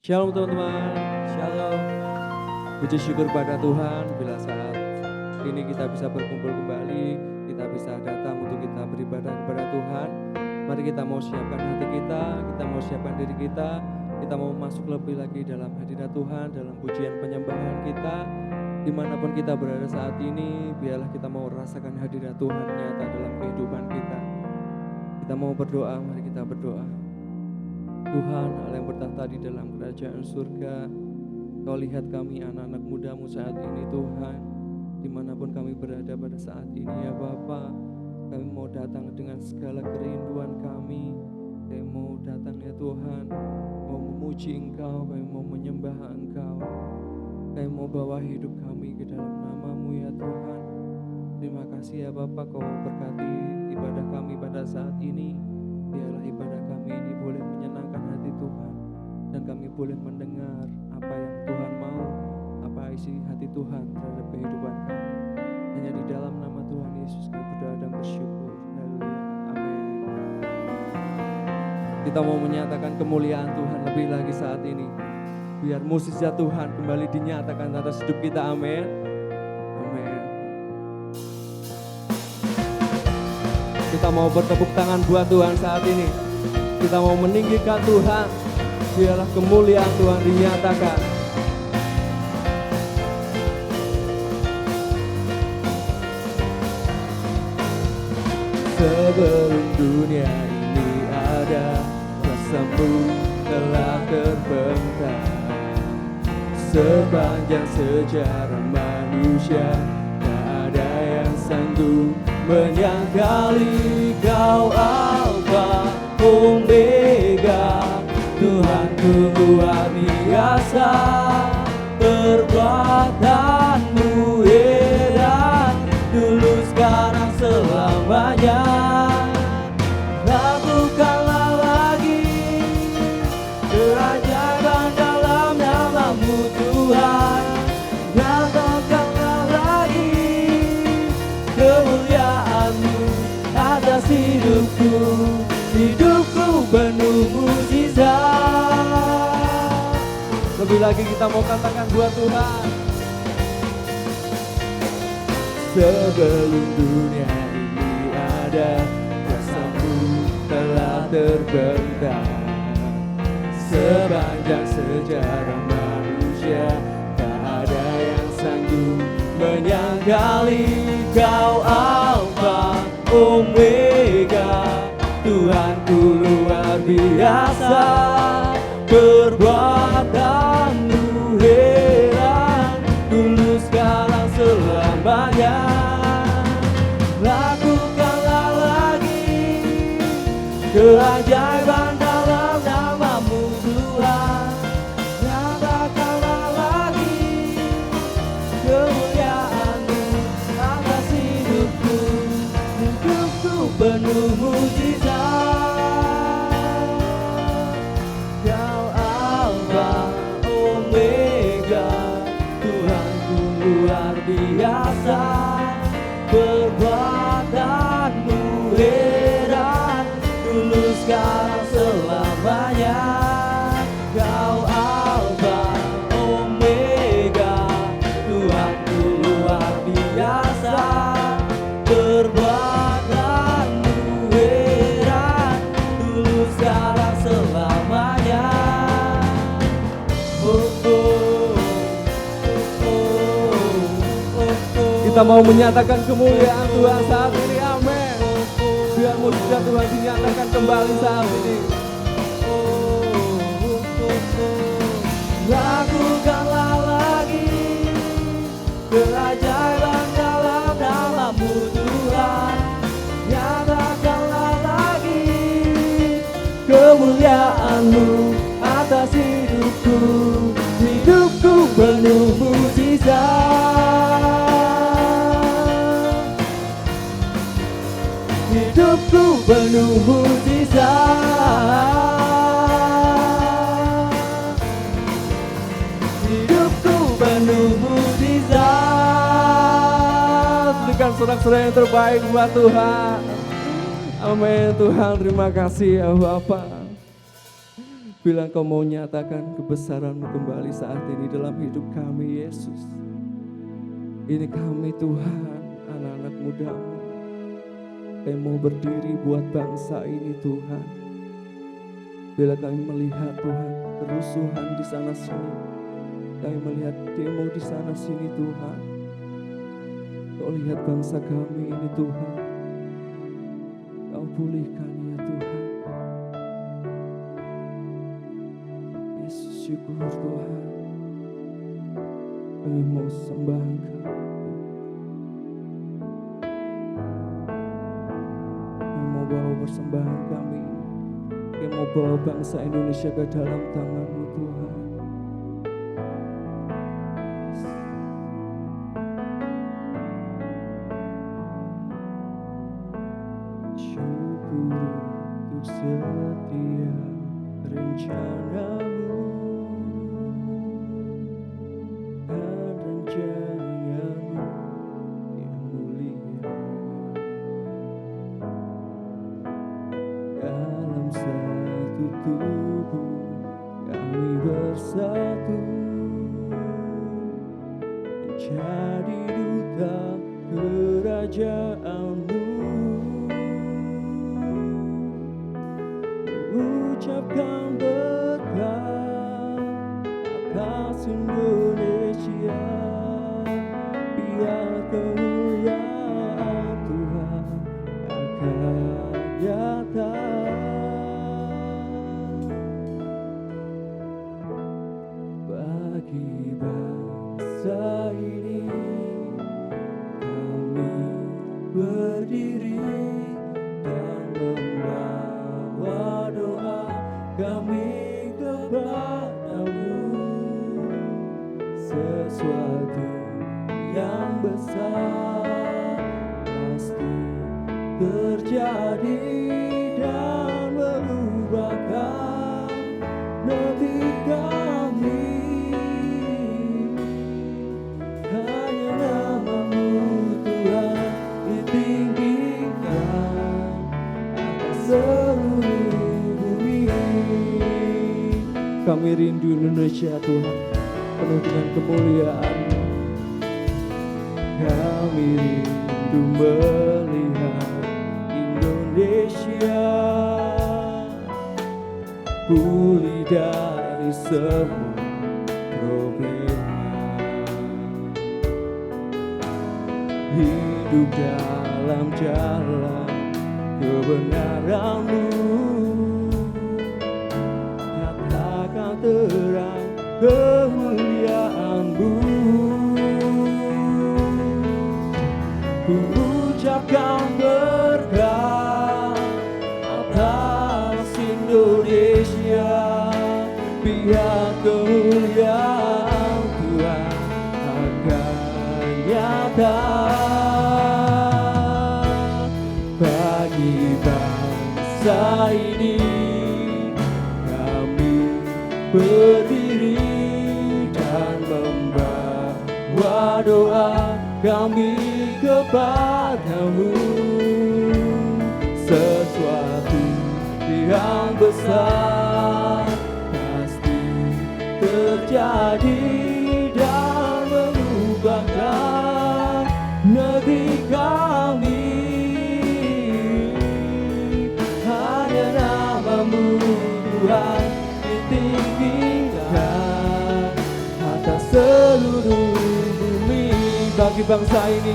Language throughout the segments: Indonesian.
Shalom teman-teman, shalom. Puji syukur pada Tuhan bila saat ini kita bisa berkumpul kembali, kita bisa datang untuk kita beribadah kepada Tuhan. Mari kita mau siapkan hati kita mau siapkan diri kita mau masuk lebih lagi dalam hadirat Tuhan, dalam pujian penyembahan kita. Dimanapun kita berada saat ini, biarlah kita mau rasakan hadirat Tuhan nyata dalam kehidupan kita. Kita mau berdoa, mari kita berdoa. Tuhan, Allah yang bertahta di dalam kerajaan surga, Kau lihat kami anak-anak muda-Mu saat ini Tuhan, dimanapun kami berada pada saat ini ya Bapa, kami mau datang dengan segala kerinduan kami mau datang ya Tuhan, mau memuji Engkau, kami mau menyembah Engkau, kami mau bawa hidup kami ke dalam nama-Mu ya Tuhan. Terima kasih ya Bapa, Kau berkati ibadah kami pada saat ini. Biarlah ibadah kami ini boleh menyenangkan hati Tuhan, dan kami boleh mendengar apa yang Tuhan mau, apa isi hati Tuhan terhadap kehidupan kami. Hanya di dalam nama Tuhan Yesus kami berdoa dan bersyukur. Haleluya, amin. Kita mau menyatakan kemuliaan Tuhan lebih lagi saat ini. Biar mukjizat Tuhan kembali dinyatakan atas hidup kita, amin. Amin. Kita mau bertepuk tangan buat Tuhan saat ini. Kita mau meninggikan Tuhan. Biarlah kemuliaan Tuhan dinyatakan. Sebelum dunia ini ada, kuasa-Mu telah terbentang. Sepanjang sejarah manusia, tak ada yang sanggup menyangkali Kau Alfa Omega. Tuhanku luar biasa, perbuatan-Mu heran, dulu sekarang selamanya. Lakukanlah lagi keajaiban dalam nama-Mu Tuhan. Nyatakanlah lagi kemuliaan-Mu atas hidupku. Hidupku penuh mukjizat. Lebih lagi kita mau katakan buat Tuhan. Sebelum dunia ini ada, kuasa-Mu telah terbentang. Sepanjang sejarah manusia, tak ada yang sanggup menyangkali Kau Alfa Omega. Tuhanku luar biasa, perbuatan-Mu heran, dulu sekarang selamanya. Lakukanlah lagi keajaiban dalam nama-Mu Tuhan. Nyatakanlah lagi kemuliaan-Mu atas hidupku. Hidupku penuh mukjizat. Kau Alfa Omega, Tuhanku luar biasa, perbuatan-Mu heran, dulu sekarang selamanya. Kau Alfa Omega, Tuhanku luar biasa, perbuatan-Mu heran, dulu sekarang selamanya. Kita mau menyatakan kemuliaan Tuhan saat ini, amin. Biar mukjizat Tuhan dinyatakan kembali saat ini. Lakukanlah lagi keajaiban dalam nama-Mu Tuhan. Nyatakanlah lagi kemuliaan-Mu atas hidupku. Hidupku penuh mukjizat. Hidupku penuh mukjizat. Hidupku penuh mukjizat. Berikan sorak-sorai yang terbaik buat Tuhan. Amin. Tuhan, terima kasih ya Bapa. Bila Engkau mau nyatakan kebesaran-Mu kembali saat ini dalam hidup kami, Yesus. Ini kami Tuhan, anak-anak muda-Mu yang mau berdiri buat bangsa ini Tuhan. Bila kami melihat Tuhan kerusuhan di sana sini, kami melihat demo di sana sini Tuhan. Kau lihat bangsa kami ini Tuhan, Kau pulihkan ya Tuhan. Yesus syukur Tuhan, kami mau sembah Engkau. Kami mau bawa persembahan kami, kami mau bawa bangsa Indonesia ke dalam tangan-Mu Tuhan. Setiap rencana-Mu dan rencana-Mu yang mulia dalam satu tubuh kami bersatu menjadi duta kerajaan-Mu. Ucapkan berkat atas Indonesia, biar kemuliaan Tuhan akan nyata. Bagi bangsa ini kami berdiri dan membawa doa kami kepada-Mu. Sesuatu yang besar pasti terjadi dan mengubahkan negeri kami. Hanya nama-Mu Tuhan ditinggikan atas seluruh bumi. Kami rindu Indonesia Tuhan, penuh dengan kemuliaan-Mu. Kami rindu melihat Indonesia pulih dari semua problema, hidup dalam jalan kebenaran-Mu, nyatakan terang kemuliaan-Mu. Ku ucapkan berkat atas Indonesia, biar kemuliaan Tuhan akan nyata. Bagi bangsa ini kami berdiri dan membawa doa kami kepada-Mu. Sesuatu yang besar pasti terjadi dan mengubahkan negeri kami. Hanya nama-Mu Tuhan ditinggikan atas seluruh bumi. Bagi bangsa ini,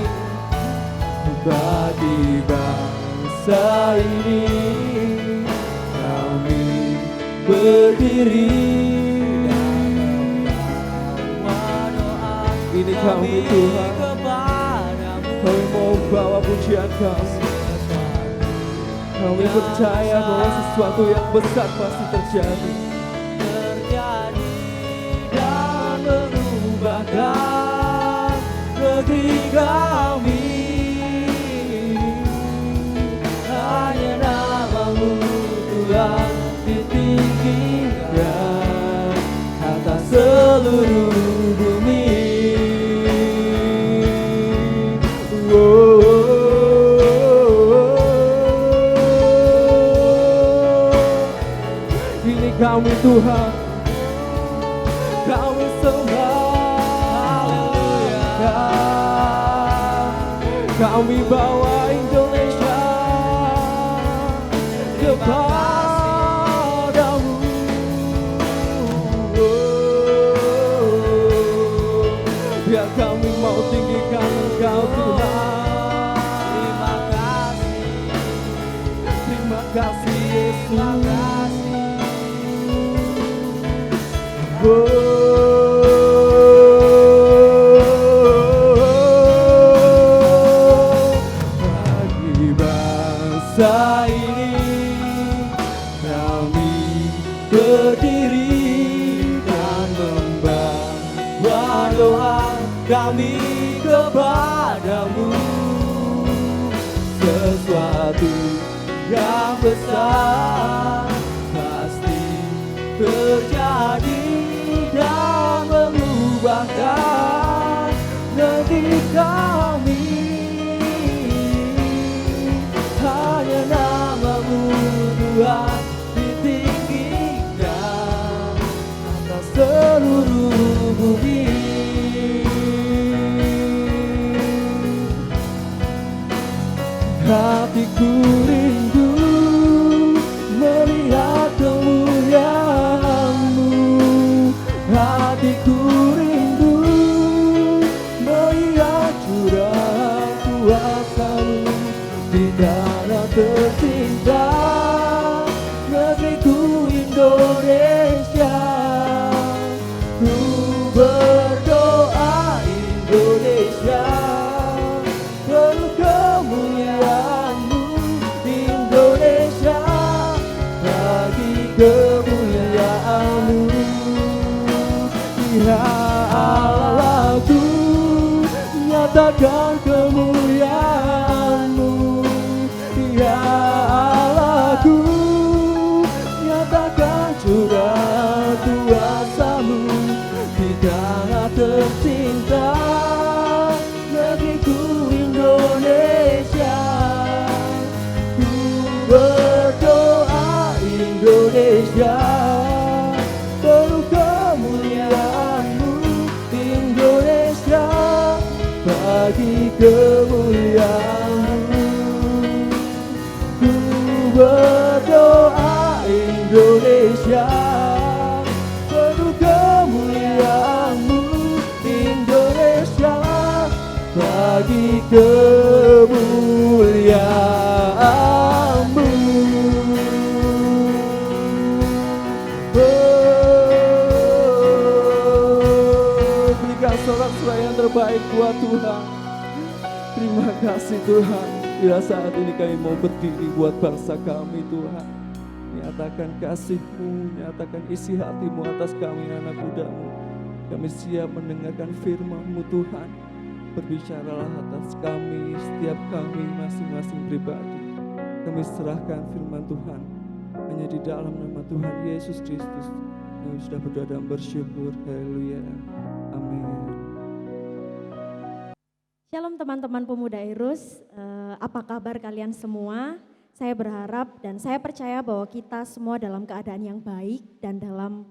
bagi bangsa ini kami berdiri. Ini kami Tuhan, kami mau bawa pujian Kami. Kami percaya bahwa sesuatu yang besar pasti terjadi dan mengubahkan negeri kami. Hanya nama-Mu Tuhan ditinggikan atas seluruh bumi. Ini kami Tuhan. Tuhan, kami sembah. Kami bawa Indonesia kepadamu. Biar kami mau tinggikan Engkau Tuhan. Terima kasih Yesus. Bagi bangsa ini kami berdiri dan membawa doa kami kepadamu. Sesuatu yang besar pasti terjadi dan mengubahkan negeri kami. Hanya nama-Mu Tuhan ditinggikan atas seluruh bumi. Hatiku rindu melihat kemuliaan-Mu. Hatiku rindu melihat curah kuasa-Mu di tanah tercinta, negeriku Indonesia. Ku berdoa Indonesia penuh kemuliaan-Mu. Indonesia bagi kemuliaan-Mu. Ya Allahku, nyatakan kemuliaan-Mu. Ya Allahku, nyatakan curah kuasa-Mu di tanah tercinta, negeriku Indonesia. Ku berdoa Indonesia penuh kemuliaan-Mu. Indonesia bagi kemuliaan-Mu. Ku berdoa Indonesia penuh kemuliaan-Mu. Indonesia bagi kemuliaan-Mu. Berikan sorak-sorai yang terbaik buat Tuhan. Terima kasih Tuhan. Bila saat ini kami mau berdiri buat bangsa kami Tuhan. Nyatakan kasih-Mu, nyatakan isi hati-Mu atas kami anak muda-Mu. Kami siap mendengarkan firman-Mu Tuhan. Berbicaralah atas kami, setiap kami masing-masing pribadi. Kami serahkan firman Tuhan hanya di dalam nama Tuhan Yesus Kristus. Kami sudah berdoa dan bersyukur. Haleluya. Amin. Shalom teman-teman pemuda Irus, apa kabar kalian semua? Saya berharap dan saya percaya bahwa kita semua dalam keadaan yang baik dan dalam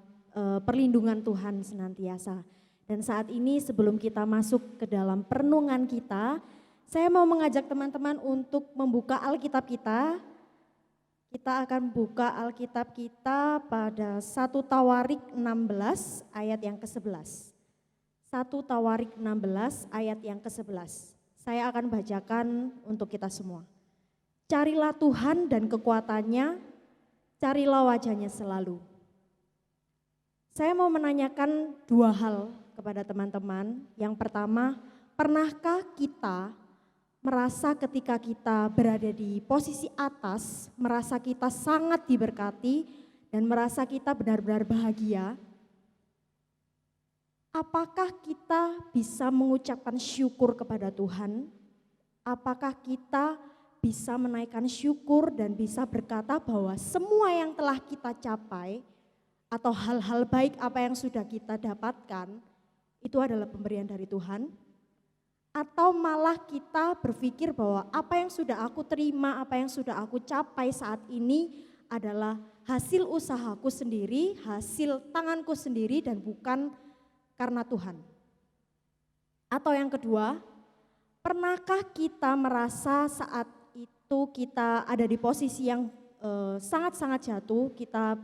perlindungan Tuhan senantiasa. Dan saat ini sebelum kita masuk ke dalam perenungan kita, saya mau mengajak teman-teman untuk membuka Alkitab kita. Kita akan buka Alkitab kita pada 1 Tawarik 16 ayat yang ke-11. 1 Tawarik 16 ayat yang ke-11. Saya akan bacakan untuk kita semua. Carilah Tuhan dan kekuatannya, carilah wajahnya selalu. Saya mau menanyakan dua hal kepada teman-teman. Yang pertama, pernahkah kita merasa ketika kita berada di posisi atas, merasa kita sangat diberkati dan merasa kita benar-benar bahagia? Apakah kita bisa mengucapkan syukur kepada Tuhan? Apakah kita bisa menaikkan syukur dan bisa berkata bahwa semua yang telah kita capai atau hal-hal baik apa yang sudah kita dapatkan itu adalah pemberian dari Tuhan? Atau malah kita berpikir bahwa apa yang sudah aku terima, apa yang sudah aku capai saat ini adalah hasil usahaku sendiri, hasil tanganku sendiri dan bukan karena Tuhan. Atau yang kedua, pernahkah kita merasa saat itu kita ada di posisi yang sangat-sangat jatuh, kita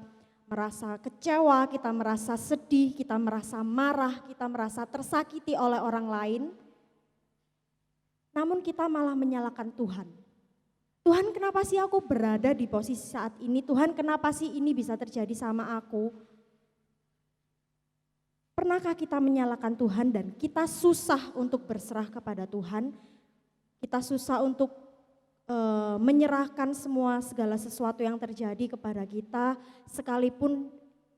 merasa kecewa, kita merasa sedih, kita merasa marah, kita merasa tersakiti oleh orang lain, namun kita malah menyalahkan Tuhan. Tuhan, kenapa sih aku berada di posisi saat ini? Tuhan, kenapa sih ini bisa terjadi sama aku? Pernahkah kita menyalahkan Tuhan dan kita susah untuk berserah kepada Tuhan? Kita susah untuk menyerahkan segala sesuatu yang terjadi kepada kita, sekalipun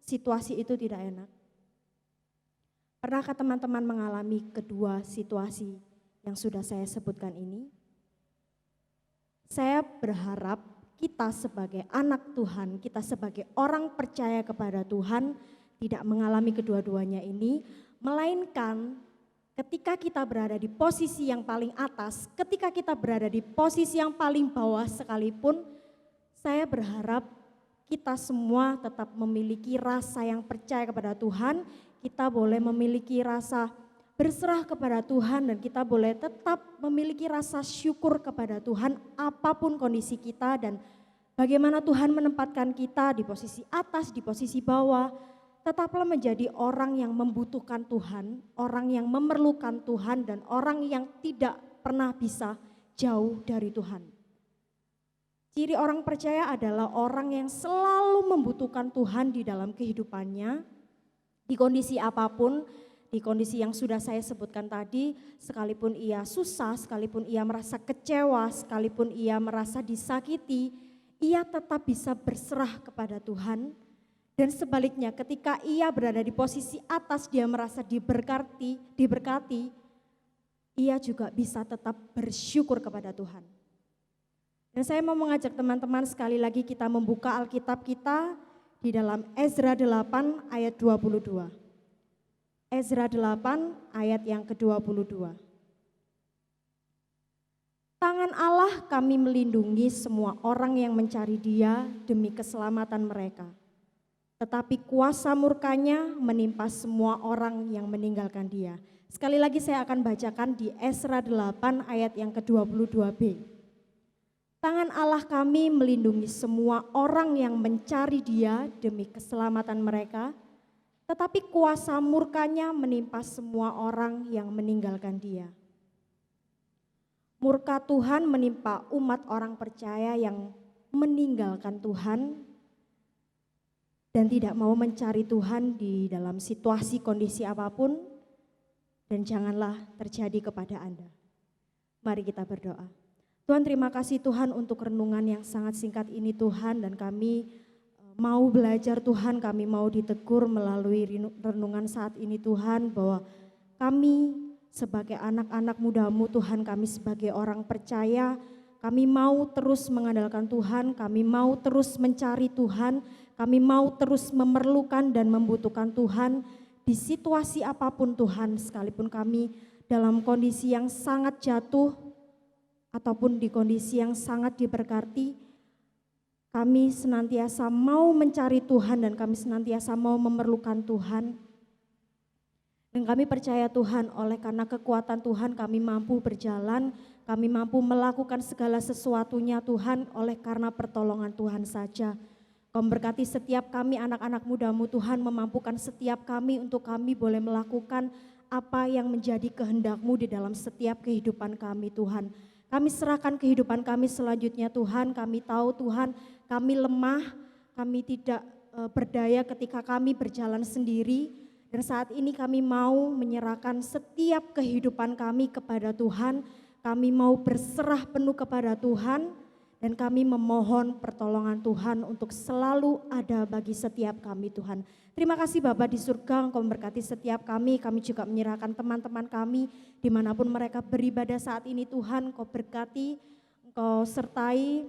situasi itu tidak enak. Pernahkah teman-teman mengalami kedua situasi yang sudah saya sebutkan ini? Saya berharap kita sebagai anak Tuhan, kita sebagai orang percaya kepada Tuhan tidak mengalami kedua-duanya ini, melainkan ketika kita berada di posisi yang paling atas, ketika kita berada di posisi yang paling bawah sekalipun, saya berharap kita semua tetap memiliki rasa yang percaya kepada Tuhan, kita boleh memiliki rasa berserah kepada Tuhan dan kita boleh tetap memiliki rasa syukur kepada Tuhan apapun kondisi kita dan bagaimana Tuhan menempatkan kita di posisi atas, di posisi bawah. Tetaplah menjadi orang yang membutuhkan Tuhan, orang yang memerlukan Tuhan dan orang yang tidak pernah bisa jauh dari Tuhan. Ciri orang percaya adalah orang yang selalu membutuhkan Tuhan di dalam kehidupannya, di kondisi apapun, di kondisi yang sudah saya sebutkan tadi, sekalipun ia susah, sekalipun ia merasa kecewa, sekalipun ia merasa disakiti, ia tetap bisa berserah kepada Tuhan. Dan sebaliknya ketika ia berada di posisi atas, dia merasa diberkati, ia juga bisa tetap bersyukur kepada Tuhan. Dan saya mau mengajak teman-teman sekali lagi kita membuka Alkitab kita di dalam Ezra 8 ayat 22. Ezra 8 ayat yang ke-22. Tangan Allah kami melindungi semua orang yang mencari Dia demi keselamatan mereka. Tetapi kuasa murkanya menimpa semua orang yang meninggalkan Dia. Sekali lagi saya akan bacakan di Ezra 8 ayat yang ke-22b. Tangan Allah kami melindungi semua orang yang mencari Dia demi keselamatan mereka. Tetapi kuasa murkanya menimpa semua orang yang meninggalkan Dia. Murka Tuhan menimpa umat orang percaya yang meninggalkan Tuhan dan tidak mau mencari Tuhan di dalam situasi kondisi apapun, dan janganlah terjadi kepada Anda. Mari kita berdoa. Tuhan, terima kasih Tuhan untuk renungan yang sangat singkat ini Tuhan, dan kami mau belajar Tuhan, kami mau ditegur melalui renungan saat ini Tuhan, bahwa kami sebagai anak-anak muda-Mu Tuhan, kami sebagai orang percaya, kami mau terus mengandalkan Tuhan, kami mau terus mencari Tuhan, kami mau terus memerlukan dan membutuhkan Tuhan di situasi apapun Tuhan, sekalipun kami dalam kondisi yang sangat jatuh ataupun di kondisi yang sangat diberkati. Kami senantiasa mau mencari Tuhan dan kami senantiasa mau memerlukan Tuhan. Dan kami percaya Tuhan, oleh karena kekuatan Tuhan kami mampu berjalan, kami mampu melakukan segala sesuatunya Tuhan oleh karena pertolongan Tuhan saja. Kau memberkati setiap kami anak-anak muda-Mu Tuhan, memampukan setiap kami untuk kami boleh melakukan apa yang menjadi kehendak-Mu di dalam setiap kehidupan kami Tuhan. Kami serahkan kehidupan kami selanjutnya Tuhan, kami tahu Tuhan kami lemah, kami tidak berdaya ketika kami berjalan sendiri. Dan saat ini kami mau menyerahkan setiap kehidupan kami kepada Tuhan, kami mau berserah penuh kepada Tuhan, dan kami memohon pertolongan Tuhan untuk selalu ada bagi setiap kami Tuhan. Terima kasih Bapa di surga, Engkau memberkati setiap kami juga menyerahkan teman-teman kami dimanapun mereka beribadah saat ini Tuhan, Engkau berkati, Engkau sertai,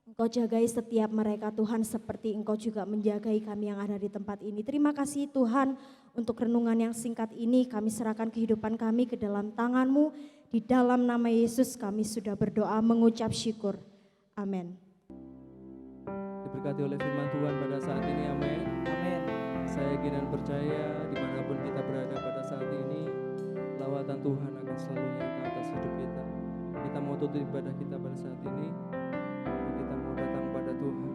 Engkau jagai setiap mereka Tuhan seperti Engkau juga menjagai kami yang ada di tempat ini. Terima kasih Tuhan untuk renungan yang singkat ini, kami serahkan kehidupan kami ke dalam tangan-Mu, di dalam nama Yesus kami sudah berdoa mengucap syukur. Amin. diberkati oleh firman Tuhan pada saat ini, amin. Amin. Saya yakin dan percaya dimanapun kita berada pada saat ini, lawatan Tuhan akan selalu nyata atas hidup kita. Kita mau tutup ibadah kita pada saat ini, dan kita mau datang pada Tuhan.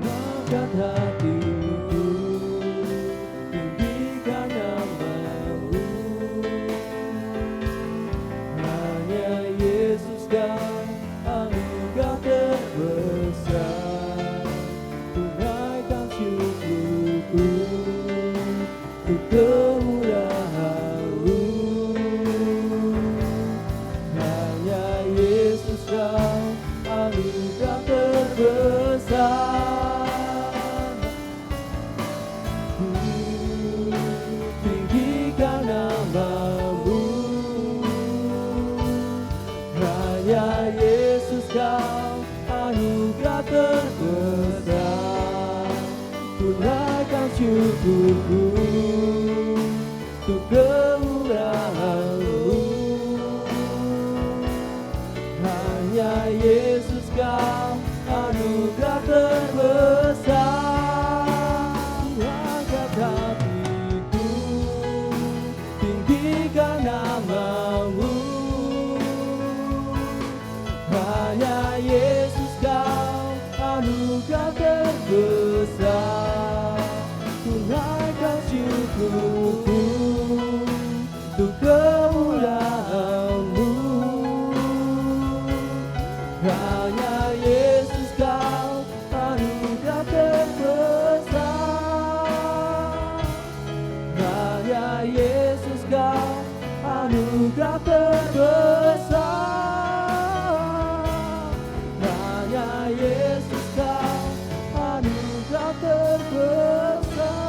Angkat hatiku, tinggikan namamu, hanya Yesus dan anugerah terbesar. Tunaikan syukurku untuk kemurahan-Mu, hanya Yesus dan anugerah terbesar. Tinggikan namamu, hanya Yesus kau anugerah terbesar. Tunaikan syukurku untuk kemurahan-Mu, hanya Yesus kau anugerah terbesar. Angkat hatiku, tinggikan namamu, hanya Yesus kau anugerah terbesar. Tunaikan syukurku untuk kemurahan-Mu, hanya Yesus kau anugerah terbesar. Hanya Yesus kau anugerah terbesar. Hanya Yesus kau anugerah terbesar.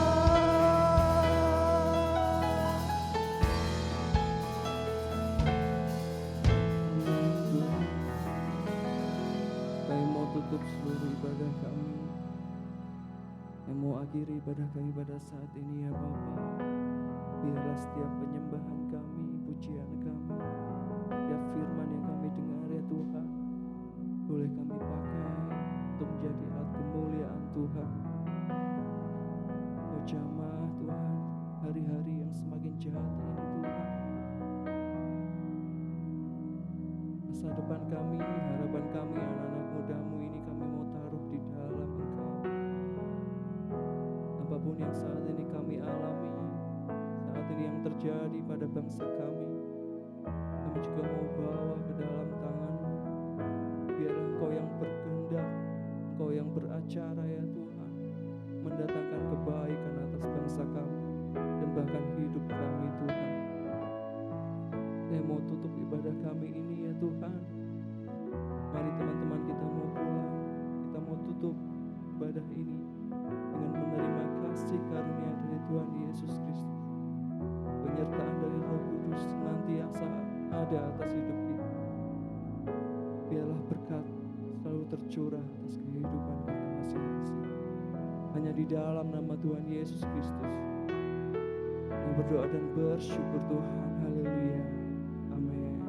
Kami mau tutup seluruh ibadah kami. Kami mau akhiri ibadah kami pada saat ini ya Bapa. Biarlah setiap penyembahan kami, pujian kami, setiap firman yang kami dengar ya Tuhan, boleh kami pakai untuk menjadi alat kemuliaan Tuhan. Oh jamah Tuhan, hari-hari yang semakin jahat ini Tuhan. Masa depan kami, harapan kami, anak-anak mudamu ini kami mau taruh di dalam Engkau. Apapun yang saat ini kami alami, saat ini yang terjadi pada bangsa kami juga mau bawa ke dalam tangan-Mu. Biarlah Engkau yang berkehendak, Engkau yang beracara ya Tuhan, mendatangkan kebaikan atas bangsa kami dan bahkan hidup kami Tuhan. Saya mau tutup ibadah kami ini ya Tuhan. Mari teman-teman kita mau pulang, kita mau tutup ibadah ini dengan menerima kasih karunia dari Tuhan Yesus Kristus. Penyertaan dari Roh Kudus senantiasa ada atas hidup kita. Biarlah berkat selalu tercurah atas kehidupan kita masing-masing. Hanya di dalam nama Tuhan Yesus Kristus mau berdoa dan bersyukur Tuhan. Haleluya. Amin.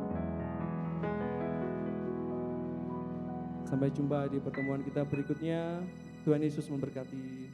Sampai jumpa di pertemuan kita berikutnya. Tuhan Yesus memberkati.